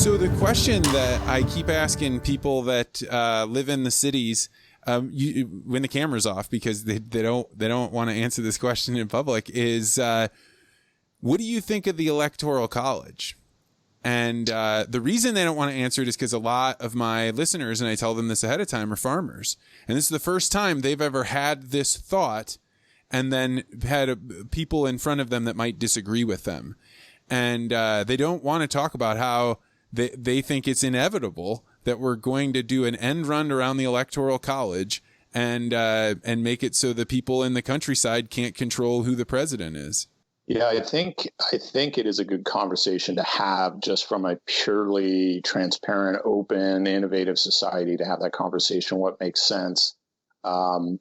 So the question that I keep asking people that live in the cities, when the camera's off, because they don't want to answer this question in public, is what do you think of the Electoral College? And the reason they don't want to answer it is because a lot of my listeners, and I tell them this ahead of time, are farmers, and this is the first time they've ever had this thought, and then had people in front of them that might disagree with them, and they don't want to talk about how they think it's inevitable that we're going to do an end run around the Electoral College and make it so the people in the countryside can't control who the president is. Yeah, I think it is a good conversation to have, just from a purely transparent, open, innovative society, to have that conversation. What makes sense, but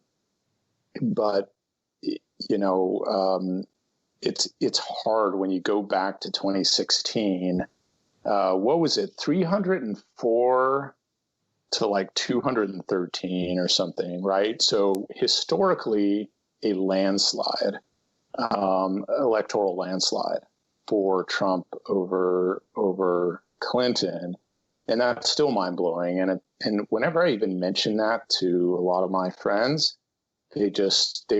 it's hard when you go back to 2016. What was it, 304 to like 213 or something, right? So historically, a landslide, electoral landslide for Trump over Clinton. And that's still mind blowing. And whenever I even mention that to a lot of my friends, they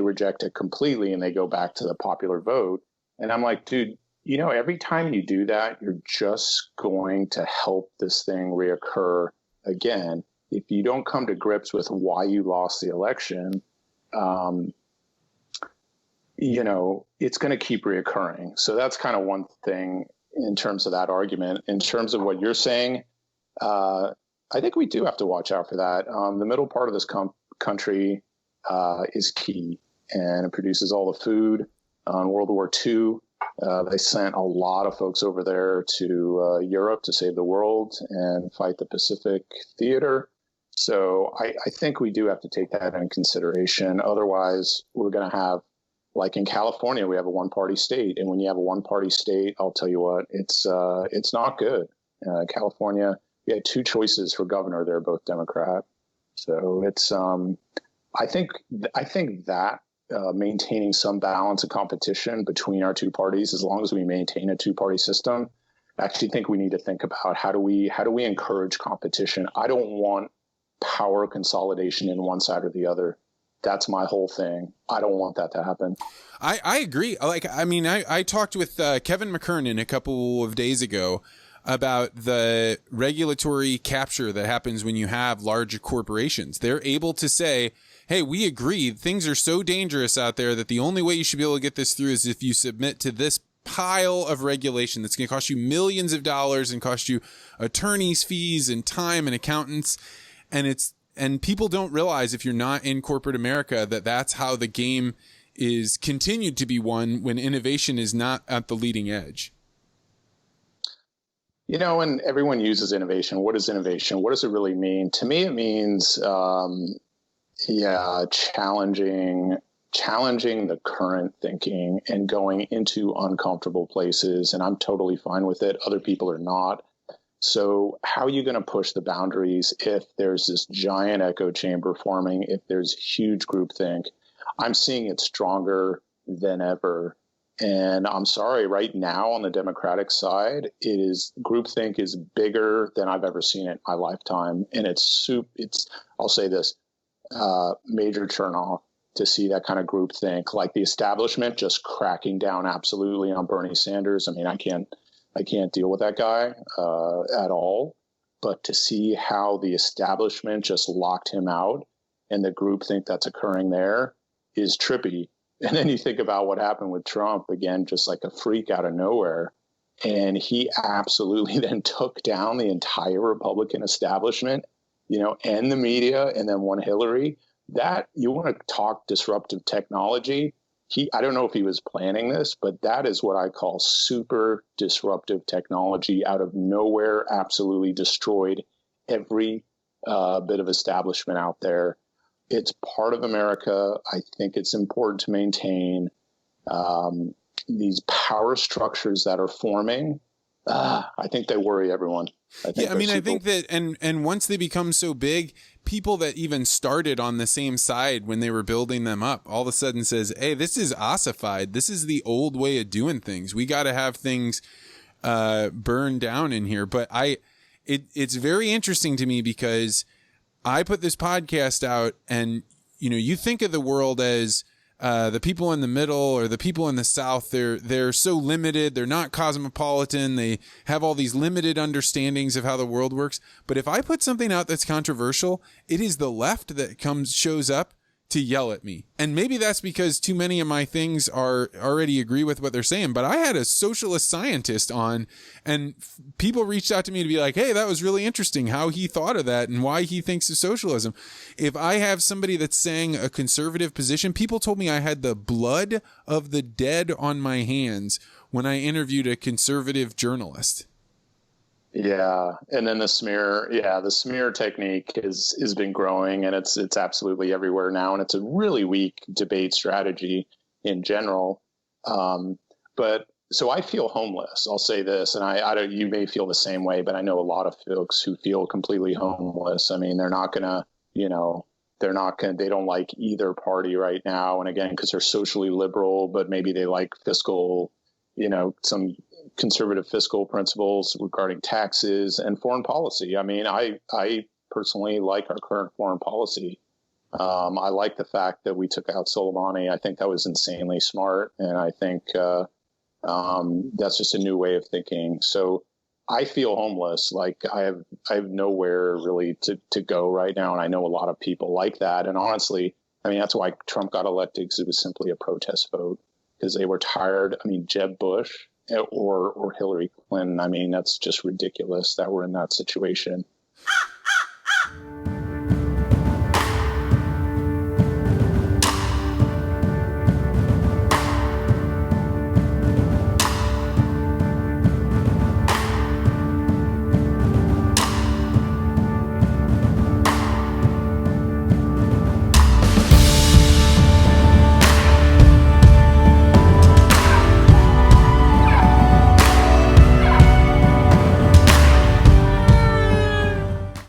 reject it completely, and they go back to the popular vote. And I'm like, dude, every time you do that, you're just going to help this thing reoccur again. If you don't come to grips with why you lost the election, it's going to keep reoccurring. So that's kind of one thing in terms of that argument. In terms of what you're saying, I think we do have to watch out for that. The middle part of this country is key, and it produces all the food. In World War II, they sent a lot of folks over there to Europe to save the world and fight the Pacific Theater. So I think we do have to take that into consideration. Otherwise, we're going to have, like in California, we have a one-party state. And when you have a one-party state, I'll tell you what, it's not good. California, we had two choices for governor. They're both Democrat. So it's I think that maintaining some balance of competition between our two parties, as long as we maintain a two-party system, I actually think we need to think about how do we encourage competition. I don't want power consolidation in one side or the other. That's my whole thing. I don't want that to happen. I agree. I talked with Kevin McKernan a couple of days ago about the regulatory capture that happens when you have large corporations. They're able to say, hey, we agree things are so dangerous out there that the only way you should be able to get this through is if you submit to this pile of regulation that's going to cost you millions of dollars and cost you attorneys' fees and time and accountants. And people don't realize, if you're not in corporate America, that that's how the game is continued to be won when innovation is not at the leading edge. And everyone uses innovation. What is innovation? What does it really mean? To me, it means, challenging the current thinking and going into uncomfortable places. And I'm totally fine with it. Other people are not. So how are you going to push the boundaries if there's this giant echo chamber forming, if there's huge groupthink? I'm seeing it stronger than ever. And I'm sorry, right now on the Democratic side, groupthink is bigger than I've ever seen it in my lifetime. And I'll say this, major turnoff to see that kind of groupthink, like the establishment just cracking down absolutely on Bernie Sanders. I mean, I can't deal with that guy at all. But to see how the establishment just locked him out and the groupthink that's occurring there is trippy. And then you think about what happened with Trump, again, just like a freak out of nowhere. And he absolutely then took down the entire Republican establishment, and the media, and then won Hillary. That, you want to talk disruptive technology. I don't know if he was planning this, but that is what I call super disruptive technology. Out of nowhere, absolutely destroyed every bit of establishment out there. It's part of America. I think it's important to maintain these power structures that are forming. I think they worry everyone. I think that, and once they become so big, people that even started on the same side when they were building them up, all of a sudden says, hey, this is ossified. This is the old way of doing things. We got to have things burned down in here. But it's very interesting to me because I put this podcast out, and you think of the world as the people in the middle or the people in the South. They're so limited. They're not cosmopolitan. They have all these limited understandings of how the world works. But if I put something out that's controversial, it is the left that shows up to yell at me. And maybe that's because too many of my things already agree with what they're saying. But I had a socialist scientist on, and people reached out to me to be like, hey, that was really interesting how he thought of that and why he thinks of socialism. If I have somebody that's saying a conservative position, people told me I had the blood of the dead on my hands when I interviewed a conservative journalist. Yeah. And then the smear technique has been growing, and it's absolutely everywhere now. And it's a really weak debate strategy in general. But so I feel homeless. I'll say this, and I don't, you may feel the same way, but I know a lot of folks who feel completely homeless. I mean, they're not going to, they don't like either party right now. And again, because they're socially liberal, but maybe they like fiscal, some conservative fiscal principles regarding taxes and foreign policy. I mean, I personally like our current foreign policy. I like the fact that we took out Soleimani. I think that was insanely smart. And I think that's just a new way of thinking. So I feel homeless. Like I have nowhere really to go right now. And I know a lot of people like that. And honestly, I mean, that's why Trump got elected, because it was simply a protest vote, because they were tired. I mean, Jeb Bush or Hillary Clinton. I mean, that's just ridiculous that we're in that situation.